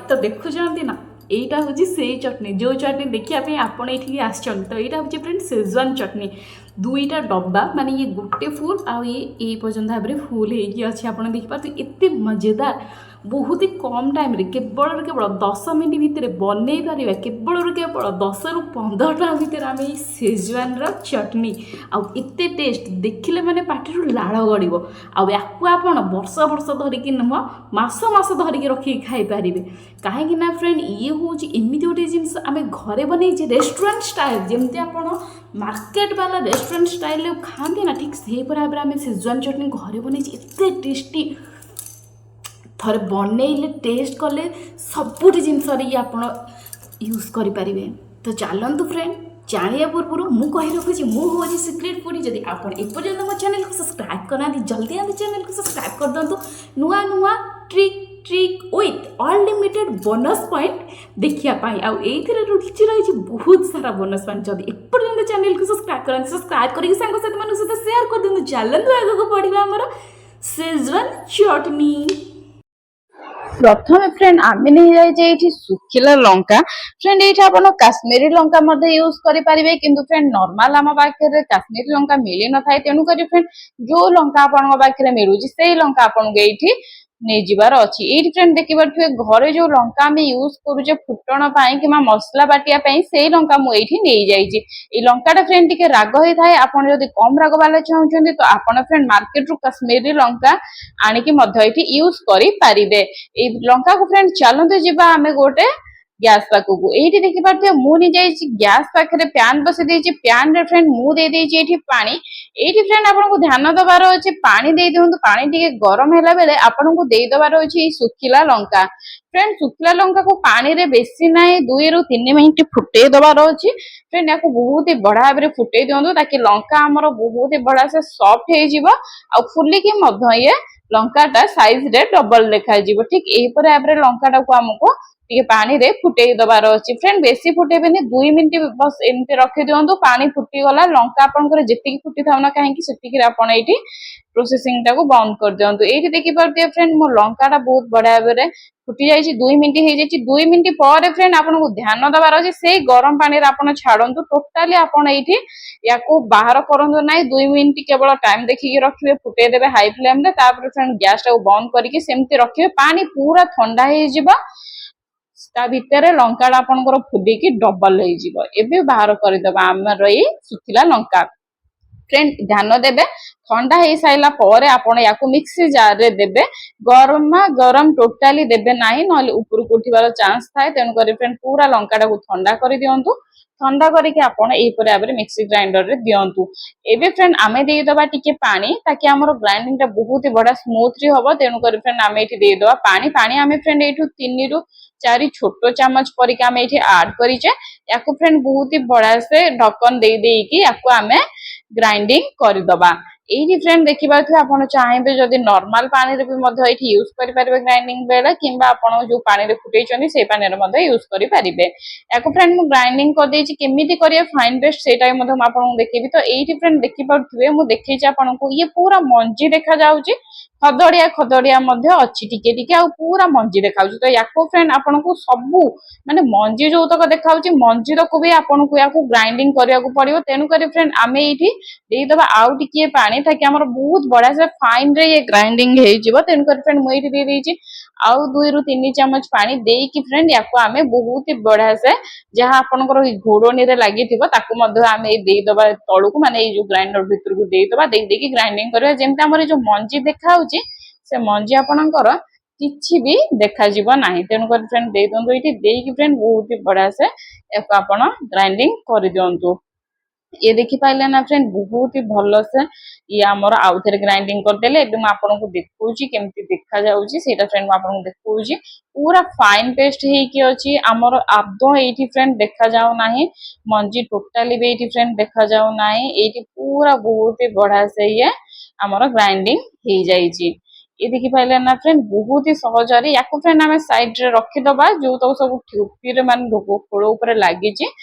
तो देखुंत ना এইটা হচ্ছে সেই চটনি যে চটনি দেখিয়া আপন এঠিকি আসছেন। তো এইটা হচ্ছে ফ্রেন্ড সেজওয়ান চটনি দুইটা ডব্বা মানে ইয়ে গোटे ফুল ଆଉ ଇଏ এই পর্যন্ত ভাବରେ ফুল ହେଇକି ଅଛି। ଆପଣ ଦେଖିପାରୁଥିବେ ଏତେ ମଜେଦାର ବହୁତ ହି କମ୍ ଟାଇମ୍ରେ କେବଳରୁ କେବଳ 10 ମିନିଟ୍ ଭିତରେ ବନେଇ ପାରିବା। କେବଳରୁ କେବଳ 10ରୁ 15 ଟଙ୍କା ଭିତରେ ଆମେ ଏଇ ସେଜୱାନର ଚଟନି ଆଉ ଏତେ ଟେଷ୍ଟ ଦେଖିଲେ ମାନେ ପାଟିରୁ ଲାଳ ଗଡ଼ିବ। ଆଉ ୟାକୁ ଆପଣ ବର୍ଷ ବର୍ଷ ଧରିକି ନୁହଁ ମାସ ମାସ ଧରିକି ରଖିକି ଖାଇପାରିବେ। କାହିଁକି ନା ଫ୍ରେଣ୍ଡ ଇଏ ହେଉଛି ଏମିତି ଗୋଟେ ଜିନିଷ ଆମେ ଘରେ ବନେଇଛେ ରେଷ୍ଟୁରାଣ୍ଟ ଷ୍ଟାଇଲ୍ ଯେମିତି ଆପଣ ମାର୍କେଟ ବାଲା ରେଷ୍ଟୁରାଣ୍ଟ ଷ୍ଟାଇଲ୍ରେ ଖାଆନ୍ତି ନା ଠିକ୍ ସେହିପରି ଭାବରେ ଆମେ ସେଜୱାନ ଚଟନି ଘରେ ବନେଇଛେ ଏତେ ଟେଷ୍ଟି। ଥରେ ବନେଇଲେ ଟେଷ୍ଟ କଲେ ସବୁଠି ଜିନିଷରେ ଇଏ ଆପଣ ୟୁଜ୍ କରିପାରିବେ। ତ ଚାଲନ୍ତୁ ଫ୍ରେଣ୍ଡ ଜାଣିବା ପୂର୍ବରୁ ମୁଁ କହି ରଖୁଛି ମୁଁ ହେଉଛି ସିକ୍ରେଟ୍ ଫୁଡି। ଯଦି ଆପଣ ଏପର୍ଯ୍ୟନ୍ତ ମୋ ଚ୍ୟାନେଲକୁ ସବସ୍କ୍ରାଇବ୍ କରିନାହାନ୍ତି ଜଲ୍ଦି ଆମ ଚ୍ୟାନେଲକୁ ସବସ୍କ୍ରାଇବ୍ କରିଦିଅନ୍ତୁ ନୂଆ ନୂଆ trick with unlimited bonus point ଦେଖିବା ପାଇଁ। ଆଉ ଏଇଥିରେ ଲୁଚି ରହିଛି ବହୁତ ସାରା ବୋନସ୍ ପଏଣ୍ଟ। ଯଦି ଏପର୍ଯ୍ୟନ୍ତ ଚ୍ୟାନେଲକୁ ସବସ୍କ୍ରାଇବ୍ କରନ୍ତି ସବସ୍କ୍ରାଇବ୍ କରିକି ସାଙ୍ଗସାଥିମାନଙ୍କ ସହିତ ସେୟାର କରିଦିଅନ୍ତୁ। ଚାଲନ୍ତୁ ଆଗକୁ ବଢ଼ିବା ଆମର ସେଜୱାନ ଚଟନି। प्रथमे फ्रेंड आमे नहीं जाइए ये सुखिला लंका। फ्रेंड ये आप काश्मीरी लंका यूज करेंगे किंतु फ्रेंड नॉर्मल आम पाखे काश्मीरी लंका मिल न था तेणुक फ्रेंड जो लंका आपण पाखे मिलूँ से लंका आपको ये नहीं जीवार अच्छी। ये फ्रेंड देखिए घरे जो लंका आम यूज करुचे फुटण कि मसला बाटिया से लंका मुझे नहीं जाइए। लंकाटा फ्रेंड टी राग होता है आप कम राग वाला चाहते तो आप फ्रेंड मार्केट रू काश्मीरी लंका आणिकी यूज करें। लंका को फ्रेंड चलते जीवा आम गोटे गैस पाखक ये देखिए मुझे गैस पाखे प्यान बसई देती प्यान रे फ्रेंड मुझे पानी ये फ्रेंड आपको ध्यान दबार अच्छे पानी दे दिंतु पानी टी गरम है बेले आपको देदबार अच्छे सुखिला लंका। फ्रेंड सुखिला लंका को पानी रे बेसी ना 2 ରୁ 3 मिनिट फुटे दबार अच्छी। फ्रेंड या बहुत ही बढ़िया भाव फुटे दिंतु ताकि लंका आमर बहुत ही बढ़िया से सॉफ्ट हो फुलिकी ये लंकाटा साइज रे डबल देखा ठीक यहीपर भाव लंकाटा को आमको टे पानी रे फुटे दबार अच्छी। फ्रेंड बेसी फुटेबेनी 2 मिनिट बस एमती रखी दिंतु पानी फुटीगला लंका आपंकर जी फुटी था ना कहीं आपड़ ये प्रोसेसिंग टाक बंद कर दिंतु। ये देखिए फ्रेंड मो लंकाटा बहुत बढ़िया भाव फुटी जाइए 2 मिनिट हो जाए 2 मिनिट पर फ्रेंड आपको ध्यान दबार अच्छे से गरम पानी आप छाड़ू टोटाली आपड़ ये या बाहर करूँ ना 2 मिनिट केवल टाइम देखिए रखिए फुटे देवे हाई फ्लेम रे फ्रेंड गैस टाक बंद करके सेमती रखिए पानी पूरा ठंडा हो भितर लंका आपंकर फुलिकी डबल हो बाहर करदे आमर ये सुखिला लंका। फ्रेंड ध्यान देवे ठंडा हो सारा पर आपण या मिक्सी जार रे देवे गरमा गरम टोटाली देवे ना ना ऊपर को उठार चांस थाए तेणुक फ्रेंड पूरा लंका ठंडा कर दिंतु ठंडा करके आपण एपरि भाव मिक्सी ग्राइंडर रे दिंतु। एबे फ्रेंड आमे देदबा टिके पानी ताकि हमर ग्राइंडिंग टा बहुत ही बड़ा स्मूथली होबो तेणुक फ्रेंड आमे एठी देदबा पानी पानी आमे फ्रेंड एठू 3 ରୁ 4 छोटो चामच परिका आमे एठी ऐड करिचे याको फ्रेंड बहुत ही बड़ा से ढक्कन दे देकी याको आमे ग्राइंडिंग करदबा। ये फ्रेंड देखिए आप चाहिए जदि नॉर्मल पानी रे भी यूज करेंगे ग्राइंडिंग बेले कि जो पानी रे फुटे से पानी रे यूज करेंगे। या फ्रेंड मुझे ग्राइंडिंग करदे केमी करेंगे फाइन पेस्ट से आपको देखी। तो ये फ्रेंड देखिए मुझे देखी आपको ये पूरा मंजी देखा जाऊँगी खदड़िया खदड़िया अच्छी टिके टिके आ पूरा मंजी देखा। तो या फ्रेंड आपको सबू माने मंजी जो तक देखा मंजी तक भी आपको ग्राइंडिंग करने को पड़ो तेणुक फ्रेंड आम ये देदबा आउ टिके पानी ताकि हमर बहुत बड़ा से फाइन रे ये ग्राइंडिंग हो तेणुक फ्रेंड मुझे दे देछि आउ 2 ରୁ 3 ଚାମच पानी देकी फ्रेंड या आमे बहुत ही बढ़िया से जहाँ आपनकर घोड़नी रे लागि थिबो ताकू मध्ये आमे देदबा तळुकू माने ये जो ग्राइंडर भीतर को देदबा देकी ग्राइंडिंग करबा जेमते हमर जो मंजी देखा होची से मंजी आपनकर किछि भी देखा जीव नाही तेणुक फ्रेंड दे दंतु इठी देकी फ्रेंड बहुत ही बढ़िया से एको आपण ग्राइंडिंग कर दियंतु। ये देखी पाइले ना फ्रेंड बहुत ही भल से ये आमर आउ थे ग्राइंडिंग करदेले आपको देखुची केमती देखा जाउची सेटा फ्रेंड आपको देखुची पूरा फाइन पेस्ट हेकी अछि आमर आदो एठी फ्रेंड देखा जाउ नाही मंजी टोटाली भी एठी फ्रेंड देखा जाउ नाही एठी पूरा बहुत ही बढ़िया से ये आमर ग्राइंडिंग हे जाइची। ये देखी पाइले ना फ्रेंड बहुत ही सहज या फ्रेंड आम साइड रे रखीदबा जो तक सब ठुपी मान खोल उपर लगी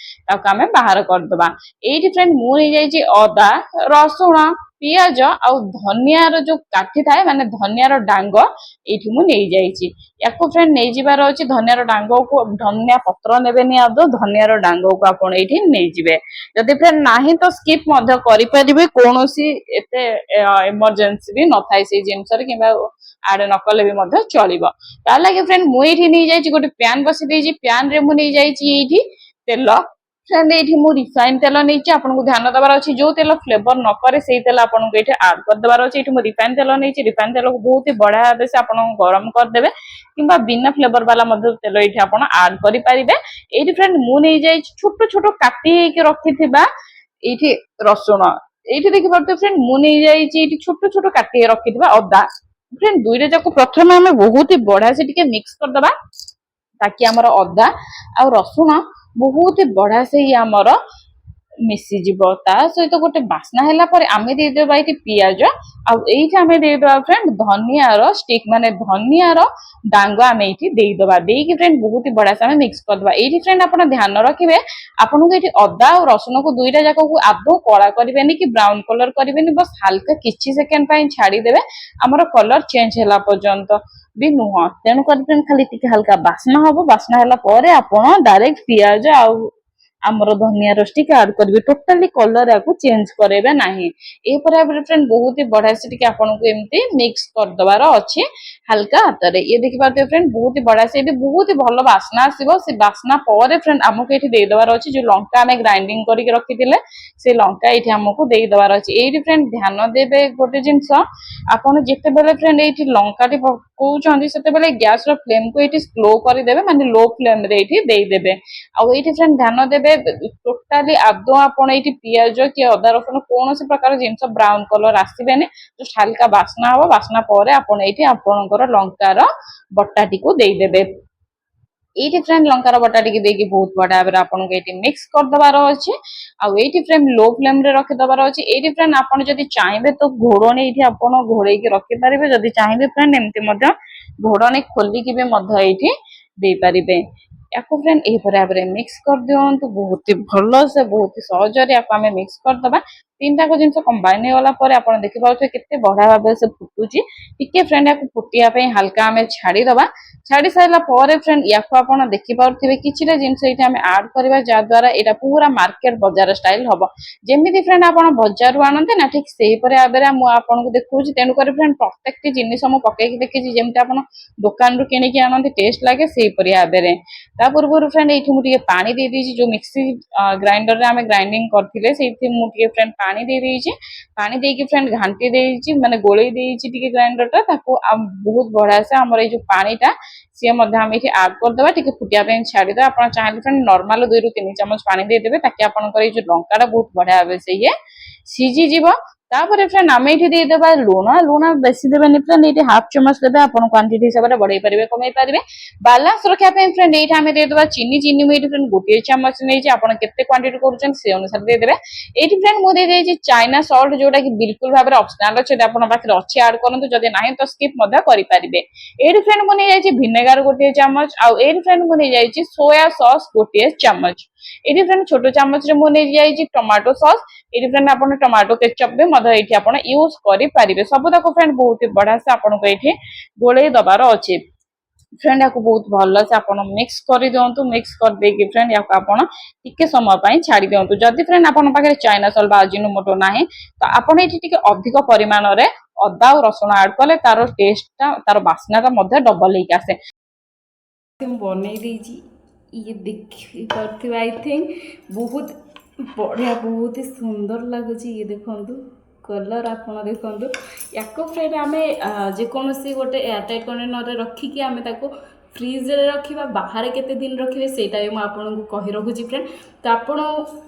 बाहर करदबा। ये फ्रेंड मुझे अदा रसुण ପିଆଜ ଆଉ ଧନିଆର ଯୋଉ କାଠି ଥାଏ ମାନେ ଧନିଆର ଡାଙ୍ଗ ଏଇଠି ମୁଁ ନେଇଯାଇଛି। ୟାକୁ ଫ୍ରେଣ୍ଡ ନେଇଯିବାର ଅଛି। ଧନିଆର ଡାଙ୍ଗକୁ ଧନିଆ ପତ୍ର ନେବେନି ଆଦୌ, ଧନିଆର ଡାଙ୍ଗକୁ ଆପଣ ଏଇଠି ନେଇଯିବେ। ଯଦି ଫ୍ରେଣ୍ଡ ନାହିଁ ତ ସ୍କିପ୍ ମଧ୍ୟ କରିପାରିବେ, କୌଣସି ଏତେ ଏମର୍ଜେନ୍ସି ବି ନଥାଏ ସେଇ ଜିନିଷରେ, କିମ୍ବା ଆଡ ନ କଲେ ବି ମଧ୍ୟ ଚଳିବ। ତା ଲାଗି ଫ୍ରେଣ୍ଡ ମୁଁ ଏଇଠି ନେଇଯାଇଛି ଗୋଟେ ପ୍ୟାନ୍ ବସିଦେଇଛି। ପ୍ୟାନ୍ ରେ ମୁଁ ନେଇଯାଇଛି ଏଇଠି ତେଲ। ଫ୍ରେଣ୍ଡ ଏଇଠି ମୁଁ ରିଫାଇନ ତେଲ ନେଇଛି। ଆପଣଙ୍କୁ ଧ୍ୟାନ ଦେବାର ଅଛି ଯୋଉ ତେଲ ଫ୍ଲେଭର ନ କରେ ସେଇ ତେଲ ଆପଣଙ୍କୁ ଏଇଠି ଆଡ କରିଦେବାର ଅଛି। ଏଇଠି ମୁଁ ରିଫାଇନ ତେଲ ନେଇଛି। ରିଫାଇନ ତେଲକୁ ବହୁତ ହି ବଢିଆ ଭାବେ ସେ ଆପଣ ଗରମ କରିଦେବେ, କିମ୍ବା ବିନା ଫ୍ଲେଭର ବାଲା ମଧ୍ୟ ତେଲ ଏଇଠି ଆପଣ ଆଡ କରିପାରିବେ। ଏଇଠି ଫ୍ରେଣ୍ଡ ମୁଁ ନେଇଯାଇଛି ଛୋଟ ଛୋଟ କାଟି ହେଇକି ରଖିଥିବା ଏଇଠି ରସୁଣ। ଏଇଠି ଦେଖିପାରୁଥିବେ ଫ୍ରେଣ୍ଡ ମୁଁ ନେଇଯାଇଛି ଏଇଠି ଛୋଟ ଛୋଟ କାଟି ରଖିଥିବା ଅଦା। ଫ୍ରେଣ୍ଡ ଦୁଇଟା ଯାକ ପ୍ରଥମେ ଆମେ ବହୁତ ହି ବଢିଆ ସେ ଟିକେ ମିକ୍ସ କରିଦବା, ତାକି ଆମର ଅଦା ଆଉ ରସୁଣ ବହୁତ ହି ବଢିଆ ସେ ଆମର ମିଶିଯିବ। ତା ସହିତ ଗୋଟେ ବାସ୍ନା ହେଲା ପରେ ଆମେ ଦେଇଦେବା ଏଇଠି ପିଆଜ, ଆଉ ଏଇଠି ଆମେ ଦେଇଦେବା ଫ୍ରେଣ୍ଡ ଧନିଆର ଷ୍ଟିକ ମାନେ ଧନିଆର ଡାଙ୍ଗ ଆମେ ଏଇଠି ଦେଇଦବା। ଦେଇକି ଫ୍ରେଣ୍ଡ ବହୁତ ହି ବଢିଆ ସେ ଆମେ ମିକ୍ସ କରିଦବା। ଏଇଠି ଫ୍ରେଣ୍ଡ ଆପଣ ଧ୍ୟାନ ରଖିବେ ଆପଣଙ୍କୁ ଏଇଠି ଅଦା ଆଉ ରସୁଣକୁ ଦୁଇଟା ଯାକକୁ ଆଦୌ କଳା କରିବେନି କି ବ୍ରାଉନ କଲର କରିବେନି, ବସ୍ ହାଲକା କିଛି ସେକେଣ୍ଡ ପାଇଁ ଛାଡିଦେବେ ଆମର କଲର ଚେଞ୍ଜ ହେଲା ପର୍ଯ୍ୟନ୍ତ ବି ନୁହଁ। ତେଣୁ କରି ଫ୍ରେଣ୍ଡ ଖାଲି ଟିକେ ହାଲକା ବାସ୍ନା ହବ। ବାସ୍ନା ହେଲା ପରେ ଆପଣ ଡାଇରେକ୍ଟ ପିଆଜ ଆଉ ଆମର ଧନିଆର ଷ୍ଟିକ ଆଡ କରିବେ। ଟୋଟାଲି କଲର ୟାକୁ ଚେଞ୍ଜ କରେଇବେ ନାହିଁ। ଏହିପରି ଭାବରେ ଫ୍ରେଣ୍ଡ ବହୁତ ହି ବଢିଆ ସେ ଟିକେ ଆପଣଙ୍କୁ ଏମିତି ମିକ୍ସ କରିଦବାର ଅଛି ହାଲକା ହାତରେ। ଇଏ ଦେଖିପାରୁଥିବେ ଫ୍ରେଣ୍ଡ ବହୁତ ହି ବଢିଆ ସେ ଏଠି ବହୁତ ହି ଭଲ ବାସ୍ନା ଆସିବ। ସେ ବାସ୍ନା ପରେ ଫ୍ରେଣ୍ଡ ଆମକୁ ଏଠି ଦେଇଦେବାର ଅଛି ଯୋଉ ଲଙ୍କା ଆମେ ଗ୍ରାଇଣ୍ଡିଙ୍ଗ କରିକି ରଖିଥିଲେ ସେ ଲଙ୍କା ଏଇଠି ଆମକୁ ଦେଇଦେବାର ଅଛି। ଏଇଠି ଫ୍ରେଣ୍ଡ ଧ୍ୟାନ ଦେବେ ଗୋଟେ ଜିନିଷ, ଆପଣ ଯେତେବେଳେ ଫ୍ରେଣ୍ଡ ଏଇଠି ଲଙ୍କାଟି ପକଉଛନ୍ତି ସେତେବେଳେ ଗ୍ୟାସର ଫ୍ଲେମକୁ ଏଇଠି ସ୍ଲୋ କରିଦେବେ, ମାନେ ଲୋ ଫ୍ଲେମରେ ଏଇଠି ଦେଇଦେବେ। ଆଉ ଏଇଠି ଫ୍ରେଣ୍ଡ ଧ୍ୟାନ ଦେବେ ଟୋଟାଲି ଆଦୌ ଆପଣ ଏଇଠି ପିଆଜ କି ଅଦା ରସୁଣ କୌଣସି ପ୍ରକାର ଜିନିଷ ବ୍ରାଉନ କଲର ଆସିବେନି। ଜଷ୍ଟ ହାଲକା ବାସ୍ନା ହବ। ବାସ୍ନା ପରେ ଆପଣ ଏଇଠି ଆପଣଙ୍କର ଲଙ୍କାର ବଟାଟିକୁ ଦେଇଦେବେ। ଏଇଠି ଫ୍ରେଣ୍ଡ ଲଙ୍କାର ବଟା ଟିକେ ଦେଇକି ବହୁତ ବଢିଆ ଭାବରେ ଆପଣଙ୍କୁ ଏଇଠି ମିକ୍ସ କରିଦେବାର ଅଛି। ଆଉ ଏଇଠି ଫ୍ରେଣ୍ଡ ଲୋ ଫ୍ଲେମରେ ରଖିଦେବାର ଅଛି। ଏଇଠି ଫ୍ରେଣ୍ଡ ଆପଣ ଯଦି ଚାହିଁବେ ତ ଘୋଡ଼ଣୀ ଏଇଠି ଆପଣ ଘୋଡେଇକି ରଖିପାରିବେ। ଯଦି ଚାହିଁବେ ଫ୍ରେଣ୍ଡ ଏମିତି ମଧ୍ୟ ଘୋଡ଼ଣୀ ଖୋଲିକି ବି ମଧ୍ୟ ଏଇଠି ଦେଇପାରିବେ। ୟାକୁ ଫ୍ରେଣ୍ଡ ଏହିପରି ଭାବରେ ମିକ୍ସ କରିଦିଅନ୍ତୁ ବହୁତ ହି ଭଲସେ, ବହୁତ ହି ସହଜରେ ୟାକୁ ଆମେ ମିକ୍ସ କରିଦବା। ତିନିଟାକ ଜିନିଷ କମ୍ବାଇନ ହେଇଗଲା ପରେ ଆପଣ ଦେଖିପାରୁଥିବେ କେତେ ବଢିଆ ଭାବରେ ସେ ଫୁଟୁଛି। ଟିକେ ଫ୍ରେଣ୍ଡ ୟାକୁ ଫୁଟିବା ପାଇଁ ହାଲକା ଆମେ ଛାଡିଦବା। ଛାଡି ସାରିଲା ପରେ ଫ୍ରେଣ୍ଡ ୟାକୁ ଆପଣ ଦେଖିପାରୁଥିବେ କିଛିଟା ଜିନିଷ ଏଇଠି ଆମେ ଆଡ କରିବା, ଯାହାଦ୍ୱାରା ଏଇଟା ପୁରା ମାର୍କେଟ ବଜାର ଷ୍ଟାଇଲ ହବ। ଯେମିତି ଫ୍ରେଣ୍ଡ ଆପଣ ବଜାରରୁ ଆଣନ୍ତି ନା, ଠିକ ସେହିପରି ଭାବରେ ମୁଁ ଆପଣଙ୍କୁ ଦେଖଉଛି। ତେଣୁକରି ଫ୍ରେଣ୍ଡ ପ୍ରତ୍ୟେକଟି ଜିନିଷ ମୁଁ ପକେଇକି ଦେଖିଛି ଯେମିତି ଆପଣ ଦୋକାନରୁ କିଣିକି ଆଣନ୍ତି ଟେଷ୍ଟ ଲାଗେ ସେଇପରି ଭାବରେ। ତା ପୂର୍ବରୁ ଫ୍ରେଣ୍ଡ ଏଇଠି ମୁଁ ଟିକେ ପାଣି ଦେଇଦେଇଛି। ଯୋଉ ମିକ୍ସି ଗ୍ରାଇଣ୍ଡରରେ ଆମେ ଗ୍ରାଇଣ୍ଡିଙ୍ଗ କରିଥିଲେ ସେଇଠି ମୁଁ ଟିକେ ଫ୍ରେଣ୍ଡ ପାଣି ଦେଇଦେଇଛି। ପାଣି ଦେଇକି ଫ୍ରେଣ୍ଡ ଘାଣ୍ଟି ଦେଇଛି, ମାନେ ଗୋଳେଇ ଦେଇଛି ଟିକେ ଗ୍ରାଇଣ୍ଡରଟା। ତାକୁ ବହୁତ ବଢିଆ ସେ ଆମର ଏଇ ଯୋଉ ପାଣିଟା ସିଏ ମଧ୍ୟ ଆମେ ଏଇଠି ଆଡ କରିଦେବା। ଟିକେ ଫୁଟିବା ପାଇଁ ଛାଡିଦେବା। ଆପଣ ଚାହିଁଲେ ଫ୍ରେଣ୍ଡ ନର୍ମାଲ 2ରୁ 3 ଚାମଚ ପାଣି ଦେଇଦେବେ, ତାକି ଆପଣଙ୍କର ଏଇ ଯୋଉ ଲଙ୍କାଟା ବହୁତ ବଢିଆ ଭାବେ ସେ ଇଏ ସିଝିଯିବ। ତାପରେ ଫ୍ରେଣ୍ଡ ଆମେ ଏଇଠି ଦେଇଦେବା ଲୁଣ। ଲୁଣ ବେଶୀ ଦେବେନି ଫ୍ରେଣ୍ଡ, ଏଇଠି ହାଫ ଚାମଚ ଦେବେ। ଆପଣ କ୍ୱାଣ୍ଟିଟି ହିସାବରେ ବଢେଇ ପାରିବେ କମେଇ ପାରିବେ। ବାଲାନ୍ସ ରଖିବା ପାଇଁ ଫ୍ରେଣ୍ଡ ଏଇଠି ଆମେ ଦେଇଦେବା ଚିନି। ଚିନି ମୁଁ ଏଇଠି ଫ୍ରେଣ୍ଡ ଗୋଟିଏ ଚାମଚ ନେଇଛି। ଆପଣ କେତେ କ୍ୱାଣ୍ଟିଟି କରୁଛନ୍ତି ସେ ଅନୁସାରେ ଦେଇଦେବେ। ଏଇଠି ଫ୍ରେଣ୍ଡ ମୁଁ ଦେଇଦେଇଛି ଚାଇନା ସଲ୍ଟ, ଯୋଉଟା କି ବିଲକୁଲ ଭାବରେ ଅପସନାଲ ଅଛି। ଯଦି ଆପଣଙ୍କ ପାଖରେ ଅଛି ଆଡ କରନ୍ତୁ, ଯଦି ନାହିଁ ତ ସ୍କିପ୍ ମଧ୍ୟ କରିପାରିବେ। ଏଇଠି ଫ୍ରେଣ୍ଡ ମୁଁ ନେଇଯାଇଛି ଭିନେଗାର ଗୋଟିଏ ଚାମଚ। ଆଉ ଏଇଠି ଫ୍ରେଣ୍ଡ ମୁଁ ନେଇଯାଇଛି ସୋୟା ସସ୍ ଗୋଟିଏ ଚାମଚ। ଏଇଠି ଫ୍ରେଣ୍ଡ ଛୋଟ ଚାମଚରେ ମୁଁ ନେଇଯାଇଛି ଟମାଟୋ ସସ୍। ଏଇଠି ଫ୍ରେଣ୍ଡ ଆପଣ ଟମାଟୋ କେଚପ ବି ମଧ୍ୟ ଏଇଠି ଆପଣ ୟୁଜ କରିପାରିବେ। ସବୁତକ ଫ୍ରେଣ୍ଡ ବହୁତ ବଢିଆ ସେ ଆପଣଙ୍କୁ ଏଇଠି ଗୋଳେଇ ଦବାର ଅଛି। ଫ୍ରେଣ୍ଡ ୟାକୁ ବହୁତ ଭଲସେ ଆପଣ ମିକ୍ସ କରିଦିଅନ୍ତୁ। ମିକ୍ସ କରିଦେଇକି ଫ୍ରେଣ୍ଡ ୟାକୁ ଆପଣ ଟିକେ ସମୟ ପାଇଁ ଛାଡି ଦିଅନ୍ତୁ। ଯଦି ଫ୍ରେଣ୍ଡ ଆପଣଙ୍କ ପାଖରେ ଚାଇନା ସଲ୍ଟ ବା ଅଜିନୋମୋଟୋ ନାହିଁ ତ ଆପଣ ଏଇଠି ଟିକେ ଅଧିକ ପରିମାଣରେ ଅଦା ଆଉ ରସୁଣ ଆଡ କଲେ ତାର ଟେଷ୍ଟଟା, ତାର ବାସ୍ନାଟା ମଧ୍ୟ ଡବଲ ହେଇକି ଆସେ। ମୁଁ ବନେଇ ଦେଇଛି। ଇଏ ଦେଖିପାରୁଥିବେ ଆଇ ଥିଙ୍କ ବହୁତ ବଢ଼ିଆ, ବହୁତ ହି ସୁନ୍ଦର ଲାଗୁଛି। ଇଏ ଦେଖନ୍ତୁ କଲର୍ ଆପଣ ଦେଖନ୍ତୁ। ୟାକୁ ଫ୍ରେଣ୍ଡ ଆମେ ଯେକୌଣସି ଗୋଟେ ଏୟାରଟାଇଟ୍ କଣ୍ଟେନରରେ ରଖିକି ଆମେ ତାକୁ ଫ୍ରିଜରେ ରଖିବା। ବାହାରେ କେତେ ଦିନ ରଖିବେ ସେଇଟା ବି ମୁଁ ଆପଣଙ୍କୁ କହି ରଖୁଛି ଫ୍ରେଣ୍ଡ। ତ ଆପଣ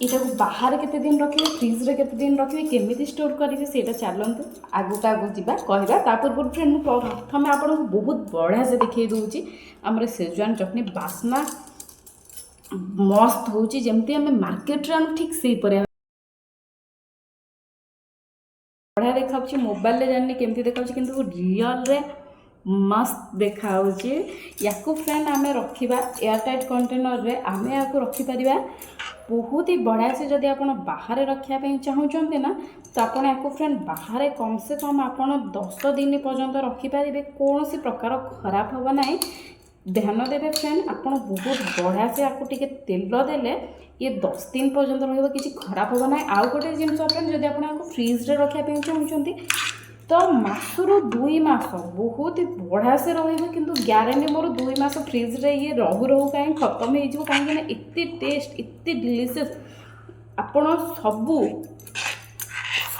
ଏଇଟାକୁ ବାହାରେ କେତେ ଦିନ ରଖିବେ, ଫ୍ରିଜରେ କେତେ ଦିନ ରଖିବେ, କେମିତି ଷ୍ଟୋର କରିବେ ସେଇଟା ଚାଲନ୍ତୁ ଆଗକୁ ଯିବା କହିବା। ତା ପୂର୍ବରୁ ଫ୍ରେଣ୍ଡ ମୁଁ ପ୍ରଥମେ ଆପଣଙ୍କୁ ବହୁତ ବଢ଼ିଆ ସେ ଦେଖେଇ ଦେଉଛି ଆମର ସେଜୱାନ ଚଟଣି। ବାସ୍ନା ମସ୍ତ ହେଉଛି, ଯେମିତି ଆମେ ମାର୍କେଟରେ ଆଣୁ ଠିକ୍ ସେହିପରି ବଢ଼ିଆ ଦେଖାଉଛି। ମୋବାଇଲରେ ଜାଣିନି କେମିତି ଦେଖାଉଛି, କିନ୍ତୁ ରିଅଲରେ ମସ୍ତ ଦେଖାଉଛି। ୟାକୁ ଫ୍ରେଣ୍ଡ ଆମେ ରଖିବା ଏୟାରଟାଇଟ୍ କଣ୍ଟେନରରେ। ଆମେ ୟାକୁ ରଖିପାରିବା बहुत ही बढ़िया से जदि आप बाहर रखापी चाहूँगी ना तो आप फ्रेंड बाहर कम से कम आप 10 दिन पर्यंत रखिपारे कौन सी प्रकार खराब हम ना। ध्यान देवे फ्रेंड आप बहुत बढ़िया से आपको टे तेल देले ये 10 दिन पर्यंत रहा कि खराब हम ना। आउ गोटे जिन फ्रेंड जब आप फ्रिज्रे रखापी चाहूँगी तो मासरू 2 मास बहुत ही बढ़िया से रहा कि ग्यारंटी मोर 2 मास फ्रिज्रे ये रहू रहू कहीं खत्म हो कहीं एत टेस्ट एत डिलीशियस आपण सबू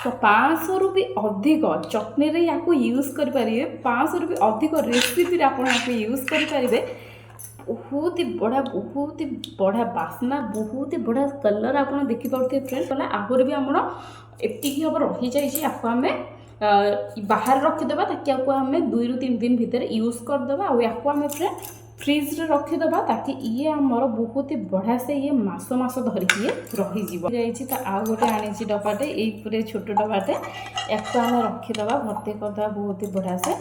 500 रु भी अधिक चटनी रे या यूज करें 500 रु भी अधिक रेसिपी आप यूज करें। बहुत ही बढ़िया बास्ना बहुत ही बढ़िया कलर आप देखिपे फ्रेंड कला आहुरी भी आम एति हम रही जाइए आपको आम बाहर रखीदे ताकि आम 2 ରୁ 3 दिन भितर यूज करदे आम फ्रेंड फ्रिज्रे रखीदे ताकि ये आमर बहुत ही बढ़िया से ये मास धरिकी ये रही तो आउ गोटे आनी डबाटे ये छोट डबाटे या आम रखीदे भर्ती करदे बहुत ही बढ़िया से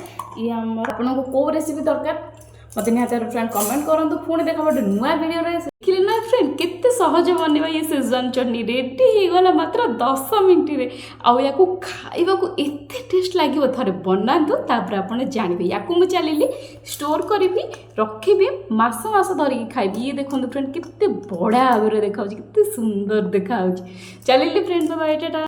ये आम आपको कौ रेसिपी दरकार मत निहत फ्रेंड कमेंट करूँ पुणी देखा गोटे नुआ वीडियो देखिले ना फ्रेंड केते सहज बनवा ये शेजवान चटनी रेडी हो गला मात्र 10 मिनट रे आउ या खाइबा को एते टेस्ट लागिवो थरे बनातु तापर आपण जानबे या को चलिली स्टोर करी रखी मास धरिकी खाइबी। ये देखो फ्रेंड केते बड़ा आगरे देखा केते सुंदर देखा चलिली फ्रेंड बाय टाटा।